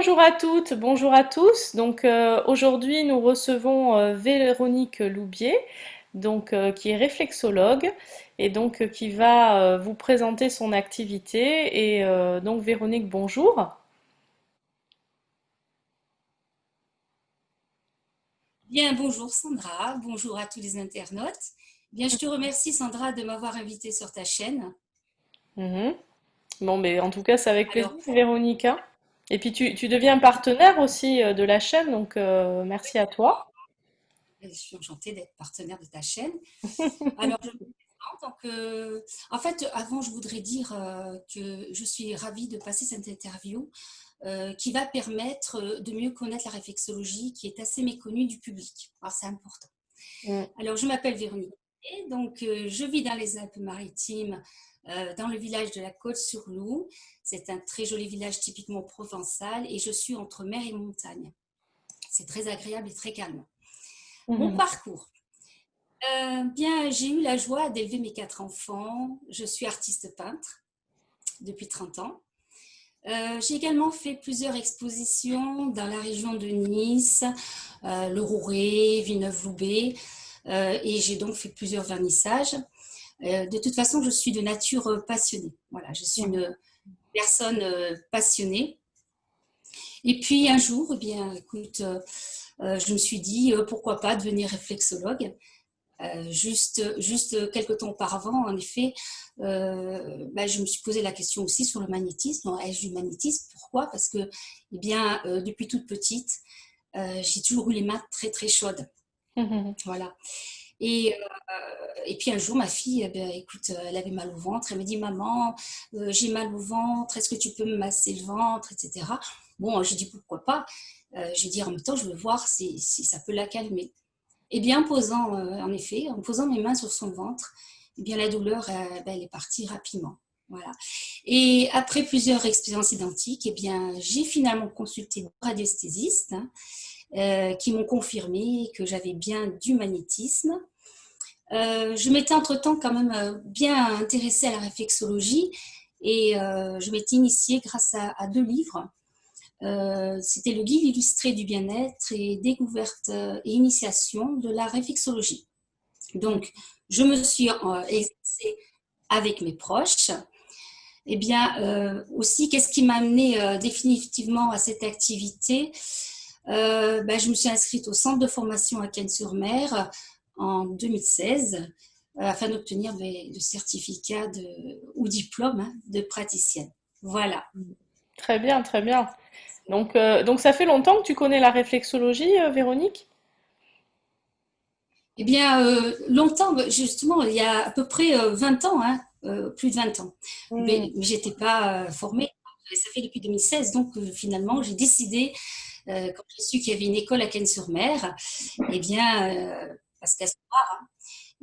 Bonjour à toutes, bonjour à tous. Aujourd'hui, nous recevons Véronique Loubier, qui est réflexologue et qui va vous présenter son activité. Véronique, bonjour. Bien, bonjour Sandra, bonjour à tous les internautes. Bien, je te remercie Sandra de m'avoir invitée sur ta chaîne. Mhm. Bon, mais en tout cas, c'est avec plaisir, Alors, Véronique, hein. Et puis, tu deviens partenaire aussi de la chaîne, merci à toi. je suis enchantée d'être partenaire de ta chaîne. Alors, je me présente. En fait, avant, je voudrais dire que je suis ravie de passer cette interview qui va permettre de mieux connaître la réflexologie qui est assez méconnue du public. Alors, c'est important. Mm. Alors, je m'appelle Véronique et je vis dans les Alpes-Maritimes, dans le village de la Côte-sur-Loup. C'est un très joli village typiquement provençal et je suis entre mer et montagne. C'est très agréable et très calme. Mon Mhm. parcours. Bien, j'ai eu la joie d'élever mes 4 enfants. Je suis artiste peintre depuis 30 ans. J'ai également fait plusieurs expositions dans la région de Nice, le Rouret, Villeneuve-Loubet, et j'ai donc fait plusieurs vernissages. De toute façon, je suis de nature passionnée. Voilà, je suis Mhm. une personne passionnée. Et puis un jour, eh bien, écoute, je me suis dit pourquoi pas devenir réflexologue. Juste quelques temps auparavant, en effet, je me suis posé la question aussi sur le magnétisme. Ai-je du magnétisme? Pourquoi? Parce que, eh bien, depuis toute petite, j'ai toujours eu les mains très très chaudes. Mhm. Voilà. Et, et puis un jour, ma fille, eh bien, écoute, elle avait mal au ventre. Elle me dit, maman, j'ai mal au ventre. Est-ce que tu peux me masser le ventre, etc. Bon, j'ai dit pourquoi pas. J'ai dit en même temps, je veux voir si ça peut la calmer. Et bien, en effet, en posant mes mains sur son ventre, eh bien, la douleur, elle est partie rapidement. Voilà. Et après plusieurs expériences identiques, eh bien, j'ai finalement consulté deux radiesthésistes qui m'ont confirmé que j'avais bien du magnétisme. Je m'étais entre-temps quand même bien intéressée à la réflexologie et je m'étais initiée grâce à deux livres. C'était le guide illustré du bien-être et découverte et initiation de la réflexologie. Donc, je me suis exercée avec mes proches. Eh bien, aussi, qu'est-ce qui m'a amené définitivement à cette activité? Je me suis inscrite au centre de formation à Cannes-sur-Mer en 2016 afin d'obtenir le certificat ou diplôme de praticienne. Voilà. Très bien, très bien. Ça fait longtemps que tu connais la réflexologie, Véronique? Eh bien, longtemps, justement, il y a à peu près 20 ans, hein, plus de 20 ans. Hmm. Mais je n'étais pas formée. Ça fait depuis 2016, donc finalement, j'ai décidé, quand j'ai su qu'il y avait une école à Cannes-sur-Mer, eh bien, parce qu'à ce moment,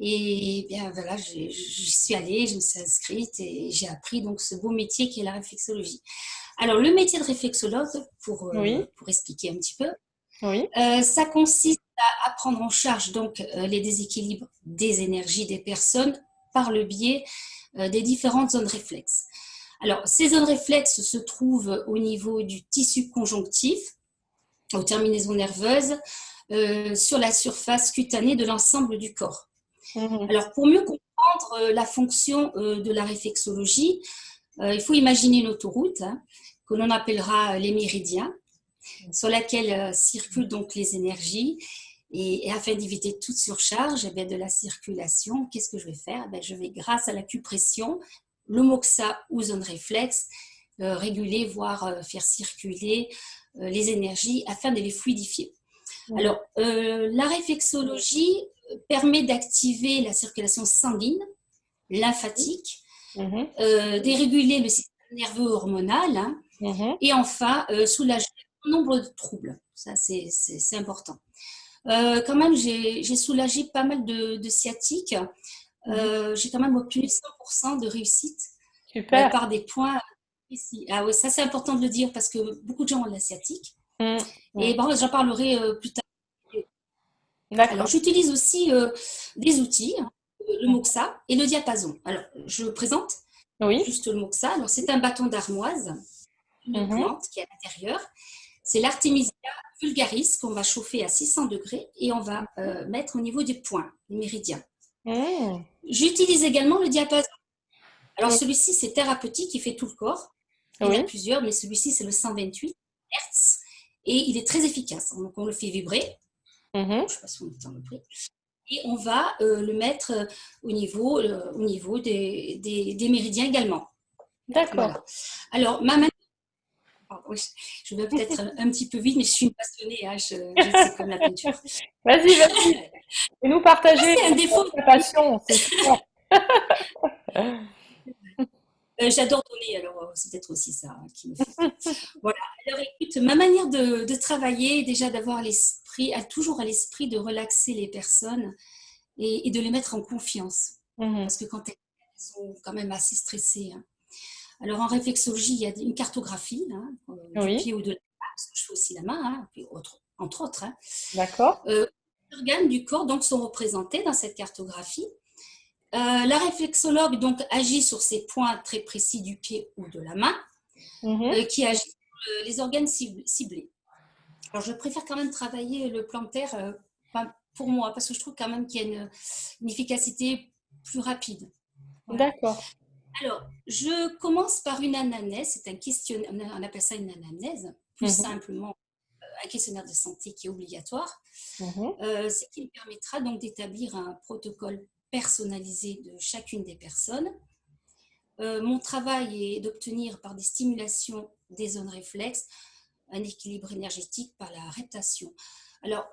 et bien voilà, j'y suis allée, je me suis inscrite et j'ai appris donc ce beau métier qui est la réflexologie. Alors, le métier de réflexologue, Oui, pour expliquer un petit peu, oui. ça consiste à prendre en charge donc les déséquilibres des énergies des personnes par le biais des différentes zones réflexes. Alors, ces zones réflexes se trouvent au niveau du tissu conjonctif, aux terminaisons nerveuses, sur la surface cutanée de l'ensemble du corps. Mhm. Alors, pour mieux comprendre la fonction de la réflexologie, il faut imaginer une autoroute que l'on appellera les méridiens sur laquelle circulent donc les énergies. Et afin d'éviter toute surcharge de la circulation, qu'est-ce que je vais faire? Je vais, grâce à l'acupression, l'homoxa ou zone réflexe, réguler, voire faire circuler les énergies afin de les fluidifier. Mhm. Alors, la réflexologie permet d'activer la circulation sanguine, lymphatique, Mhm. déréguler le système nerveux hormonal, Mhm. et enfin soulager un nombre de troubles. Ça, c'est important. Quand même, j'ai soulagé pas mal de sciatiques. Mhm. J'ai quand même obtenu 100% de réussite Super. par des points ici. Ah oui, ça c'est important de le dire parce que beaucoup de gens ont de la sciatique. Mm. Et Mm. bon, j'en parlerai plus tard. Alors, D'accord. j'utilise aussi des outils, le Mhm. moxa et le diapason. Alors, je présente Oui. juste le moxa. Alors, c'est un bâton d'armoise, une Mhm. plante qui est à l'intérieur. C'est l'artémisia vulgaris qu'on va chauffer à 600 degrés et on va mettre au niveau des points, des méridiens. Hmm. J'utilise également le diapason. Alors Oui. celui-ci, c'est thérapeutique, il fait tout le corps. Il y en a Oui. plusieurs, mais celui-ci, c'est le 128 Hertz et il est très efficace. Donc on le fait vibrer. Mhm. Je ne sais pas si on entend le bruit. Et on va le mettre au niveau des méridiens également. D'accord. Voilà. Alors, ma manière. Oui, je vais peut-être un petit peu vite, mais je suis une passionnée. Hein, c'est comme la peinture. Vas-y, vas-y. Et nous Ça, partager c'est un défaut. ta passion, c'est super. J'adore donner, alors c'est peut-être aussi ça hein, qui me fait. Voilà. Alors écoute, ma manière de travailler, déjà d'avoir l'esprit, toujours à l'esprit de relaxer les personnes et de les mettre en confiance. Mhm. Parce que quand elles sont quand même assez stressées. Hein. Alors en réflexologie, il y a une cartographie hein, du Oui, pied ou de la main, parce que je fais aussi la main, hein, entre autres. Hein. d'accord. Les organes du corps donc, sont représentés dans cette cartographie. La réflexologue donc agit sur ces points très précis du pied ou de la main, Mhm. qui agit sur les organes ciblés. Alors je préfère quand même travailler le plantaire pour moi, parce que je trouve quand même qu'il y a une efficacité plus rapide. Voilà. D'accord. Alors, je commence par une anamnèse, c'est un questionnaire, on appelle ça une anamnèse, plus Mhm. simplement un questionnaire de santé qui est obligatoire, Mhm. ce qui me permettra donc d'établir un protocole personnalisé de chacune des personnes. Mon travail est d'obtenir par des stimulations des zones réflexes un équilibre énergétique par la réptation. Alors,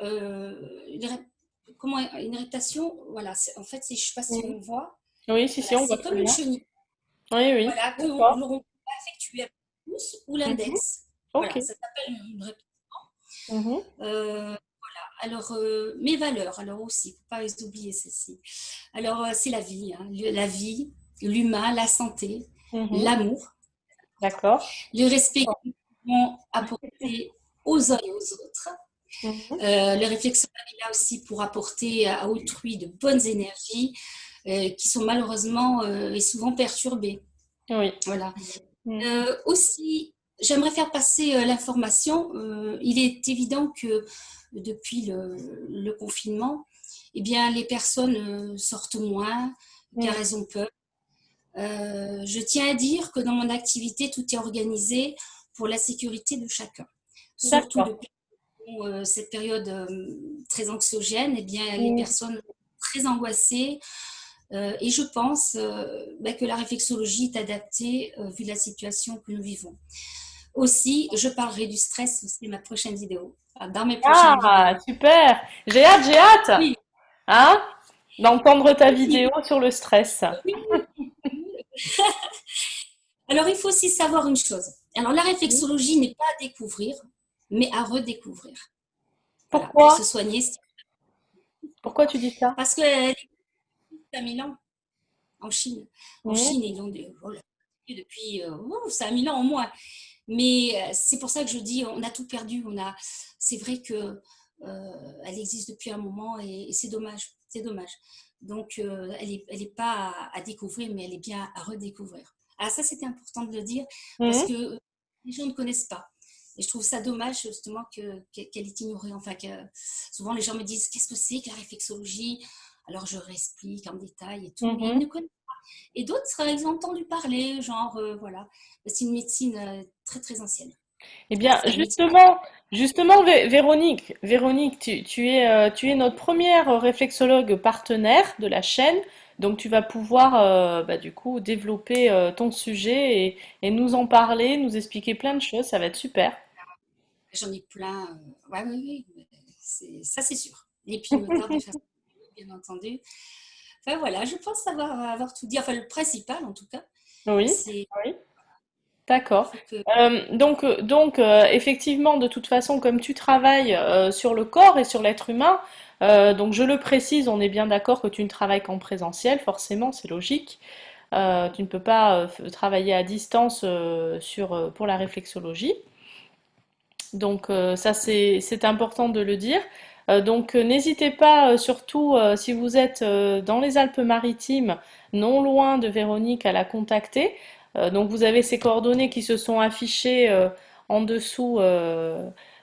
comment une réptation, voilà, en fait, je ne sais pas si Mhm. on voit, Oui, si, si, voilà, on voit c'est très comme une bien. chenille. Oui, oui. Voilà, D'accord. l'on va effectuer avec le pouce ou Mhm. l'index. Ok. Voilà, ça s'appelle une répétition. Mhm. Alors, mes valeurs, alors aussi, il ne faut pas les oublier celles-ci. Alors, c'est la vie, hein, la vie, l'humain, la santé, Mhm. l'amour, D'accord. le respect que nous pouvons apporter aux uns et aux autres. Mhm. Le réflexologue est là aussi pour apporter à autrui de bonnes énergies qui sont malheureusement et souvent perturbées. Oui. Voilà. Mhm. Aussi, j'aimerais faire passer l'information. Il est évident que depuis le confinement, eh bien, les personnes sortent moins car Mhm. elles ont peur. Je tiens à dire que dans mon activité, tout est organisé pour la sécurité de chacun. Surtout D'accord. depuis cette période très anxiogène, eh bien, les Mhm. personnes très angoissées. Et je pense que la réflexologie est adaptée vu la situation que nous vivons. Aussi, je parlerai du stress aussi dans ma prochaine vidéo, dans mes prochaines Ah, vidéos. super. J'ai hâte. Oui, Hein, d'entendre ta oui, vidéo sur le stress. oui. Alors, il faut aussi savoir une chose. Alors, la Mhm. réflexologie n'est pas à découvrir, mais à redécouvrir. Voilà, pour Pourquoi? se soigner. Pourquoi tu dis ça? Parce qu'elle existe à Milan, en Chine. En Mhm. Chine, ils l'ont depuis 5000 ans au moins. Mais c'est pour ça que je dis, on a tout perdu. C'est vrai que elle existe depuis un moment et c'est dommage. C'est dommage. Donc, elle est pas à découvrir, mais elle est bien à redécouvrir. Ah, ça, c'était important de le dire parce Mhm. que les gens ne connaissent pas. Et je trouve ça dommage, justement, qu'elle est ignorée. Enfin, souvent, les gens me disent, qu'est-ce que c'est que la réflexologie? Alors, je réexplique en détail et tout, mais ils Mhm. ne connaissent pas. Et d'autres, ils ont entendu parler, genre, voilà. C'est une médecine très, très ancienne. Eh Voilà, bien, c'est la médecine. justement, Véronique, tu es notre première réflexologue partenaire de la chaîne, donc tu vas pouvoir, bah, du coup, développer ton sujet et nous en parler, nous expliquer plein de choses, ça va être super. J'en ai plein. Ouais, oui, oui. Ça, c'est sûr. Et puis, il me tarde de faire ça, bien entendu. Enfin, voilà, je pense avoir tout dit. Enfin, le principal, en tout cas, Oui, c'est oui, d'accord. faut que. Effectivement, de toute façon, comme tu travailles sur le corps et sur l'être humain, donc je le précise, on est bien d'accord que tu ne travailles qu'en présentiel, forcément, c'est logique. Tu ne peux pas travailler à distance pour la réflexologie. Donc ça, c'est important de le dire. N'hésitez pas, surtout si vous êtes dans les Alpes-Maritimes, non loin de Véronique, à la contacter. Donc vous avez ses coordonnées qui se sont affichées en dessous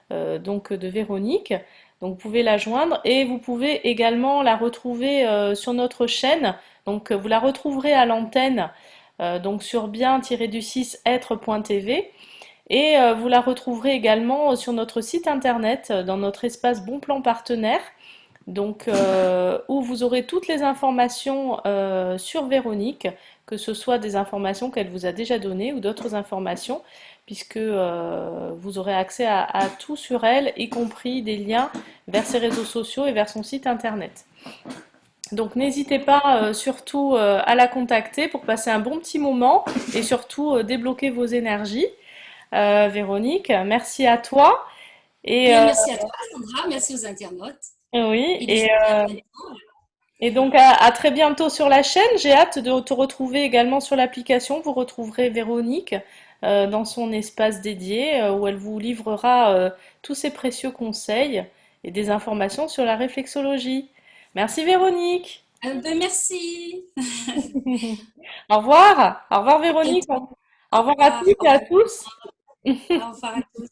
donc de Véronique. Donc vous pouvez la joindre et vous pouvez également la retrouver sur notre chaîne. Donc vous la retrouverez à l'antenne donc sur bien-du-6 être.tv et vous la retrouverez également sur notre site internet dans notre espace Bon Plan Partenaire donc où vous aurez toutes les informations sur Véronique, que ce soit des informations qu'elle vous a déjà données ou d'autres informations, puisque vous aurez accès à tout sur elle, y compris des liens vers ses réseaux sociaux et vers son site internet. Donc n'hésitez pas surtout à la contacter pour passer un bon petit moment et surtout débloquer vos énergies. Véronique, merci à toi. Et Bien, merci à toi, Sandra. Merci aux internautes. oui, Et puis, je te dis à bientôt. et donc à très bientôt sur la chaîne. J'ai hâte de te retrouver également sur l'application. Vous retrouverez Véronique dans son espace dédié où elle vous livrera tous ses précieux conseils et des informations sur la réflexologie. Merci Véronique. Ben, merci. Au revoir À Véronique. bientôt. Au Au revoir à revoir. toutes et à tous. Au revoir à tous.